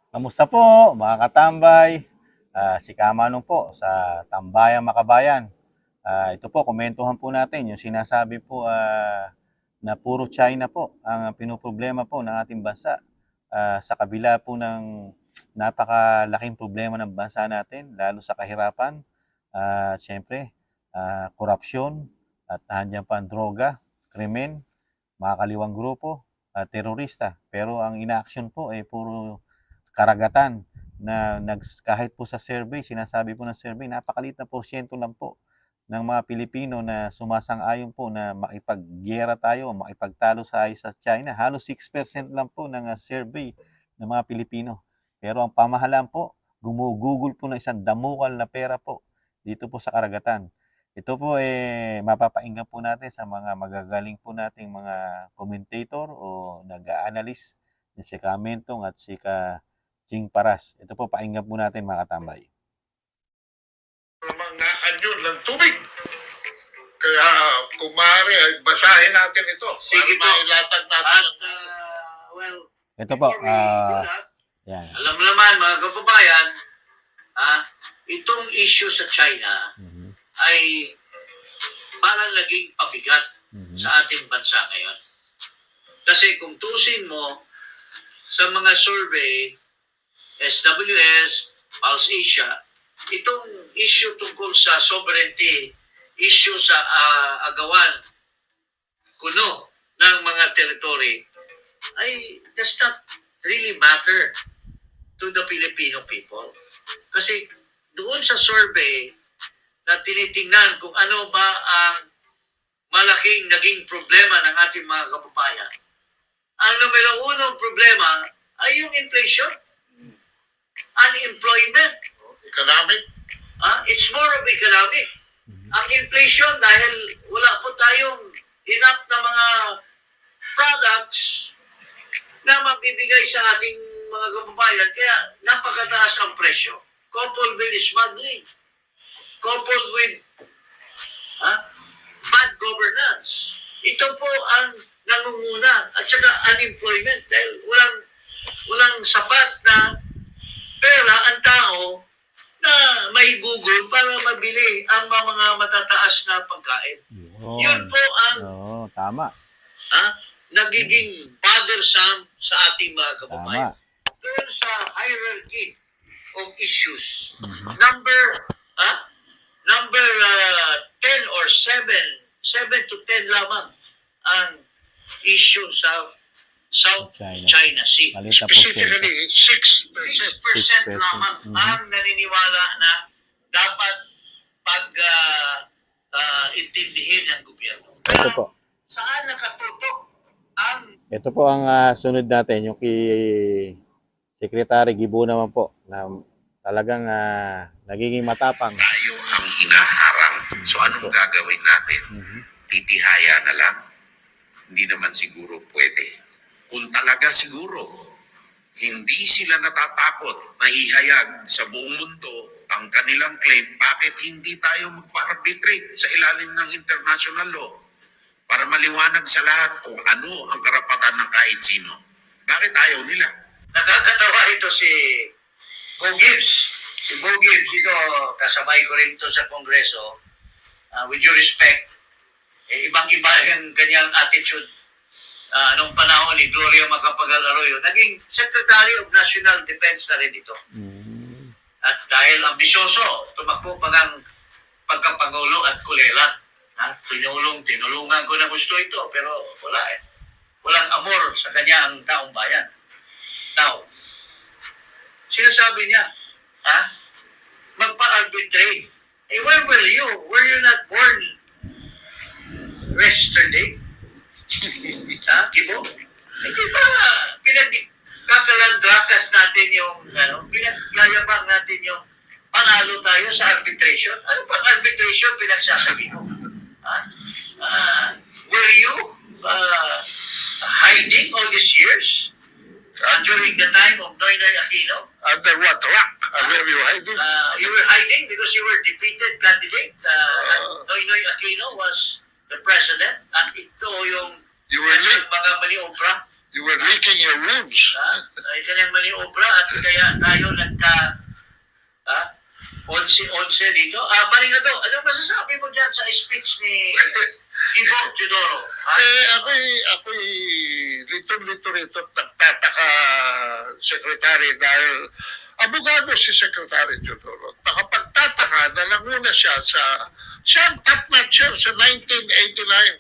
Kamusta po mga katambay? Si Kamanong po sa Tambayang Makabayan. Ito po, komentuhan po natin yung sinasabi po na puro China po ang pinoproblema po ng ating bansa. Sa kabila po ng napakalaking problema ng bansa natin, lalo sa kahirapan, siyempre, korupsyon, at nandiyan pa ang droga, krimen, mga kaliwang grupo, terorista. Pero ang ina-action po ay puro karagatan na kahit po sa survey, sinasabi po ng survey, napakaliit na porsyento lang po ng mga Pilipino na sumasang-ayon po na makipaggera tayo, makipagtalo sa China. Halos 6% lang po ng survey ng mga Pilipino. Pero ang pamahalaan po, gumugugol po ng isang damukal na pera po dito po sa karagatan. Ito po mapapainggan po natin sa mga magagaling po nating mga commentator o nag-a-analyst ni si Kamentong at si Ching Paras. Ito po, pakinggan po natin mga katambay. Mga anyo ng tubig. Kaya kung maaari ay basahin natin ito. Sige po. Mailatag natin. Ito po, yan. Alam mo naman mga kababayan, itong issue sa China ay parang naging pabigat sa ating bansa ngayon. Kasi kung tusin mo sa mga survey, SWS, Pulse Asia, itong issue tungkol sa sovereignty, issue sa agawan, kuno ng mga territory, ay does not really matter to the Filipino people. Kasi doon sa survey na tinitingnan kung ano ba ang malaking naging problema ng ating mga kababayan, ang numero unong problema ay yung inflation, unemployment. Economic. It's more of economic. Ang inflation dahil wala po tayong enough na mga products na mabibigay sa ating mga kababayan. Kaya napakataas ang presyo. Coupled with smuggling. Coupled with bad governance. Ito po ang nangunguna. At saka unemployment dahil walang sapat na pera ang tao na may Google para mabili ang mga matataas na pagkain. Yun po ang tama. Nagiging bothersome sa ating mga kababayan. Doon sa hierarchy of issues. Number 10 or 7 to 10 lamang ang issue sa South China Sea. Specifically, 6%. 6% lamang ang naniniwala na dapat intindihin ng gobyerno. Ito po. Saan nakatutok ang... Ito po ang sunod natin, yung kay Secretary Gibo naman po, na talagang nagiging matapang. Tayo ang hinaharang. So anong gagawin natin? Titihaya na lang. Hindi naman siguro pwede. Kung talaga siguro, hindi sila natatakot na ihayag sa buong mundo ang kanilang claim, bakit hindi tayo magpa-arbitrate sa ilalim ng international law para maliwanag sa lahat kung ano ang karapatan ng kahit sino. Bakit ayaw nila? Nakakatawa ito si Bo Gibbs. Si Bo Gibbs, ito kasabay ko rin ito sa Kongreso. With due respect, ibang-iba yung kanyang attitude. Nung panahon ni Gloria Macapagal Arroyo, naging Secretary of National Defense na rin ito. At dahil ambisyoso, tumakbo pa ng pagkapangulo at kulelat. Tinulungan ko na gusto ito, pero wala eh. Walang amor sa kanya ang taong bayan. Now, sinasabi niya, magpa-arbitrate. Where were you? Were you not born yesterday? Gibo? Hindi ba pinagkakalandrakas natin yung, pinagyayabang natin yung panalo tayo sa arbitration? Ano pang arbitration pinagsasabi mo? Were you hiding all these years? During the time of Noynoy Aquino? Under what rock? Where were you hiding? You were hiding because you were defeated candidate. Noynoy Aquino was the president at ito yung You were mga maniobra. You were licking your wounds. Kanyang maniobra at kaya tayo nagka 11 dito. Paringado, ano masasabi mo dyan sa speech ni Ibo Teodoro? Ako'y lito-lito rito at nagtataka, Secretary, dahil abogado si Secretary Teodoro. Nakapagtataka na nanguna siya ang top notcher sa 1989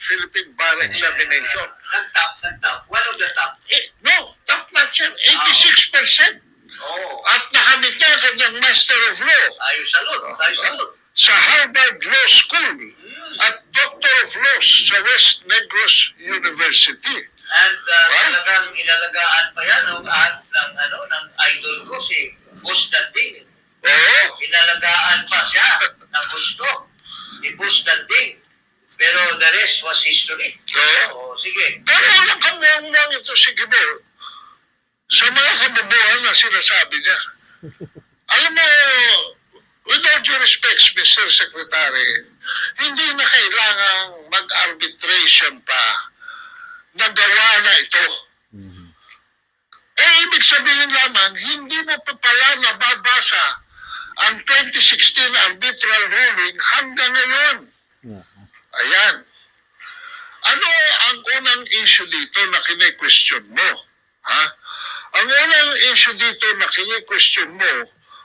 Philippine Bar Examination. Nag-top. One of the top. No, top notcher, 86%. Oh, At nakamit niya kanyang Master of Law tayo salud. sa Harvard Law School at Doctor of Laws sa West Negros University. And talagang inalagaan pa yan ng idol ko si Boss Danding. Oo. Inalagaan pa siya ng gusto ni Boss Danding. Pero the rest was history. Oo. Sige. Pero walang kamuang ito si Gibor sa mga kabubuhan na sinasabi niya. Alam mo, with all due respects, Mr. Secretary, hindi na kailangang mag-arbitration pa. Nagawa na ito. Ibig sabihin lamang, hindi mo pa pala nababasa ang 2016 arbitral ruling hanggang ngayon. Ayan. Ano ang unang issue dito na kine-question mo? Ha? Ang unang issue dito na kine-question mo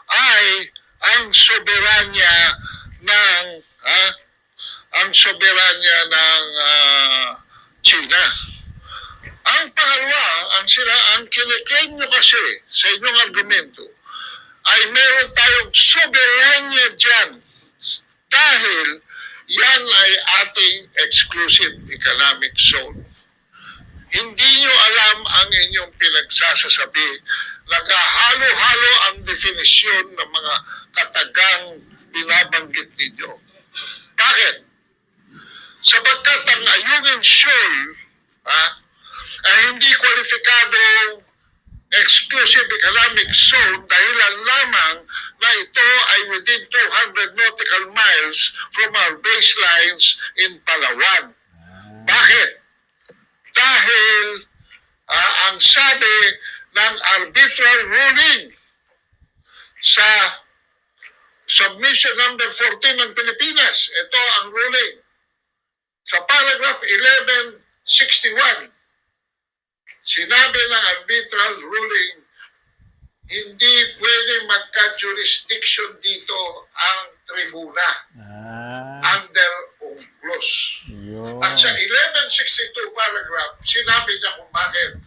ay ang soberanya ng China. Ang pangalawa, ang kine-claim nyo kasi sa inyong argumento ay meron tayong soberanya dyan dahil yan ay ating exclusive economic zone. Hindi nyo alam ang inyong pinagsasasabi. Nagahalo-halo ang definisyon ng mga katagang binabanggit ninyo. Bakit? Sapagkat ang Ayungin Shoal ay hindi kwalifikadong exclusive economic zone dahilan lamang na ito ay within 200 nautical miles from our baselines in Palawan. Bakit? Dahil ang sabi ng arbitral ruling sa submission number 14 ng Pilipinas, ito ang ruling. Sa paragraph 1161, sinabi ng arbitral ruling, hindi pwede magka-jurisdiction dito ang tribuna under UNCLOS. At sa 1162 paragraph, sinabi niya kung bakit.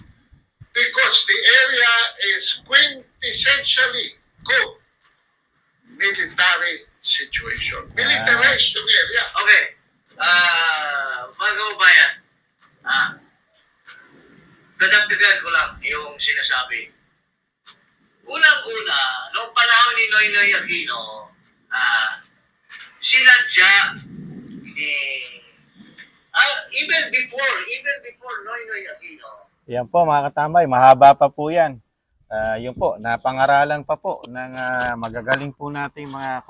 Because the area is quintessentially good military situation. Militarized yung area. Okay. Mga kababayan, dadagdagan ko lang yung sinasabi. Unang-una, noong panahon ni Noynoy Aquino, sinadya ni even before Noynoy Aquino. Yan po mga katambay, mahaba pa po yan. Yun po, napangaralan pa po ng magagaling po nating mga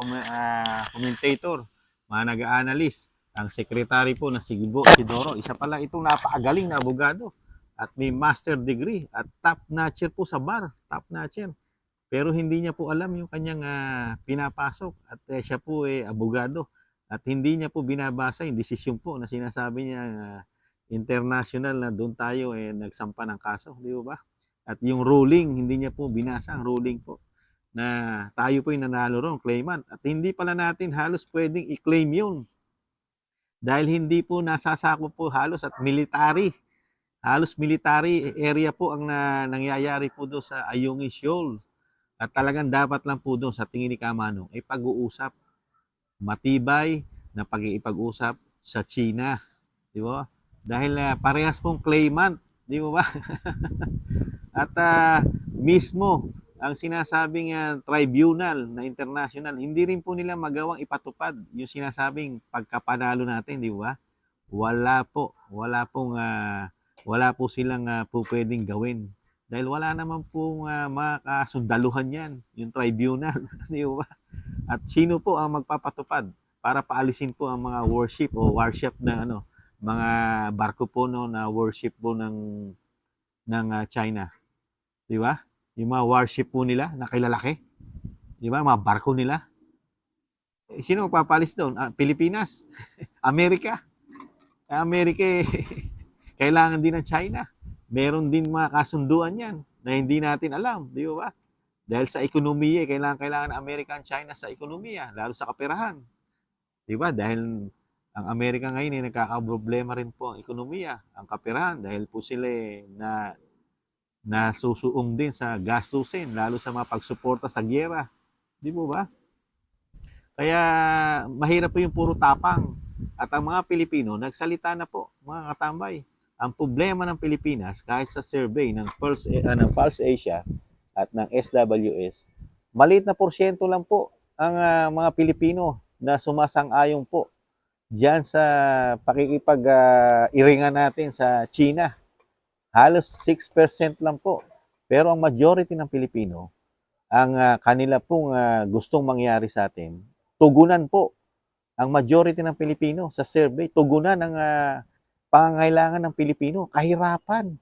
commentator, mga nag-analyst. Ang secretary po na si Ibo Teodoro, isa pala itong napakagaling na abogado at may master degree at top notcher po sa bar, top notcher. Pero hindi niya po alam yung kanyang pinapasok at siya po abogado at hindi niya po binabasa yung desisyon po na sinasabi niya international na doon tayo nagsampa ng kaso, di ba? At yung ruling, hindi niya po binasa ang ruling po na tayo po yung nanalo ron, claimant. At hindi pala natin halos pwedeng i-claim yun. Dahil hindi po nasasakop po halos at military. Halos military area po ang nangyayari po doon sa Ayungin Shoal. At talagang dapat lang po doon sa tingin ni Kamanong ay pag-uusap. Matibay na pag-iipag-usap sa China. Di ba? Dahil parehas pong claimant. Di ba? At mismo ang sinasabing tribunal na international, hindi rin po nila magawang ipatupad yung sinasabing pagkapanalo natin, di ba? Wala po silang po pwedeng gawin. Dahil wala naman pong makasundaluhan yan, yung tribunal, di ba? At sino po ang magpapatupad para paalisin po ang mga warship na mga barko po na warship po ng China. Di ba? Yung mga warship po nila na kilalaki. Di ba? Mga barko nila. Sino papalis doon? Pilipinas. Amerika. Amerika kailangan din ng China. Meron din mga kasunduan yan na hindi natin alam. Di ba? Dahil sa ekonomiya, kailangan ng Amerika at China sa ekonomiya, lalo sa kaperahan. Di ba? Dahil ang Amerika ngayon ay nagkakaproblema rin po ang ekonomiya, ang kaperahan, dahil po sila na nasusuong din sa gastusin, lalo sa mga pagsuporta sa gyera. Di po ba? Kaya mahirap po yung puro tapang. At ang mga Pilipino, nagsalita na po, mga katambay. Ang problema ng Pilipinas, kahit sa survey ng Pulse Asia at ng SWS, maliit na porsyento lang po ang mga Pilipino na sumasang-ayon po diyan sa pakikipag-iringan natin sa China. Halos 6% lang po. Pero ang majority ng Pilipino, ang kanila pong gustong mangyari sa atin, tugunan po. Ang majority ng Pilipino sa survey, tugunan ang pangangailangan ng Pilipino, kahirapan.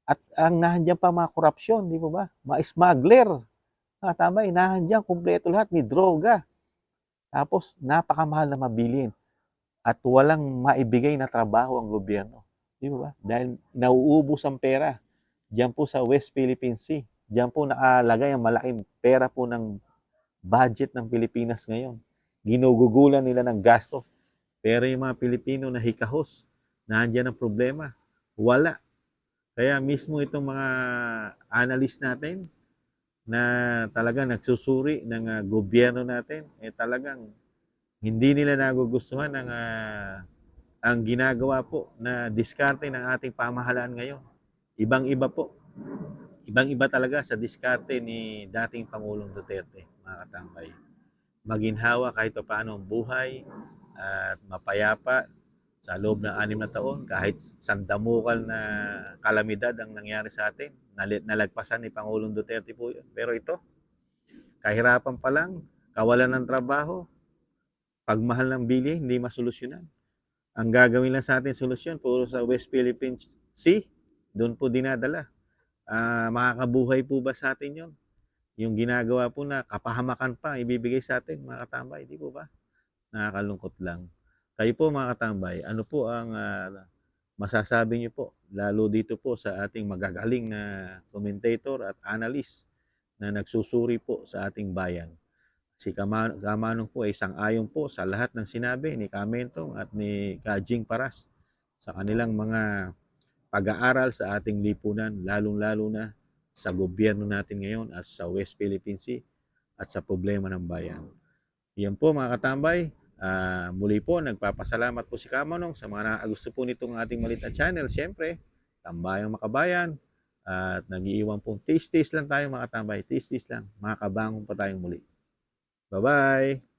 At ang nahandyan pa mga korupsyon, di ba? Mga smuggler. Tama, nahandyan kumpleto lahat, ni droga. Tapos napakamahal na mabilin. At walang maibigay na trabaho ang gobyerno. Di ba? Dahil nauubos ang pera. Diyan po sa West Philippine Sea. Diyan po nakalagay ang malaking pera po ng budget ng Pilipinas ngayon. Ginugugulan nila ng gastos. Pero yung mga Pilipino na hikahos, nandiyan ang problema. Wala. Kaya mismo itong mga analyst natin na talagang nagsusuri ng gobyerno natin, talagang hindi nila nagugustuhan ang ginagawa po na diskarte ng ating pamahalaan ngayon. Ibang-iba po. Ibang-iba talaga sa diskarte ni dating Pangulong Duterte, mga katambay. Maginhawa kahit pa paano ang buhay at mapayapa sa loob ng 6 na taon, kahit sandamukal na kalamidad ang nangyari sa atin. Nalagpasan ni Pangulong Duterte po yun. Pero ito, kahirapan pa lang, kawalan ng trabaho, pagmahal ng bili, hindi masolusyonan. Ang gagawin lang sa atin solusyon, puro sa West Philippine Sea, doon po dinadala. Makakabuhay po ba sa atin yun? Yung ginagawa po na kapahamakan pa, ibibigay sa atin, mga katambay, di po ba? Nakakalungkot lang. Kayo po, mga katambay, ano po ang masasabi niyo po, lalo dito po sa ating magagaling na commentator at analyst na nagsusuri po sa ating bayan? Si Kamanong po ay sang-ayon po sa lahat ng sinabi ni Kamentong at ni Kajing Paras sa kanilang mga pag-aaral sa ating lipunan, lalong-lalo na sa gobyerno natin ngayon at sa West Philippine Sea at sa problema ng bayan. Yan po, mga katambay. Muli po, nagpapasalamat po si Kamanong sa mga gusto po nitong ating maliit na channel. Siyempre, Tambayang Makabayan. At nag-iiwan pong taste lang tayo, mga katambay. Taste lang. Makakabangon pa tayong muli. Bye-bye!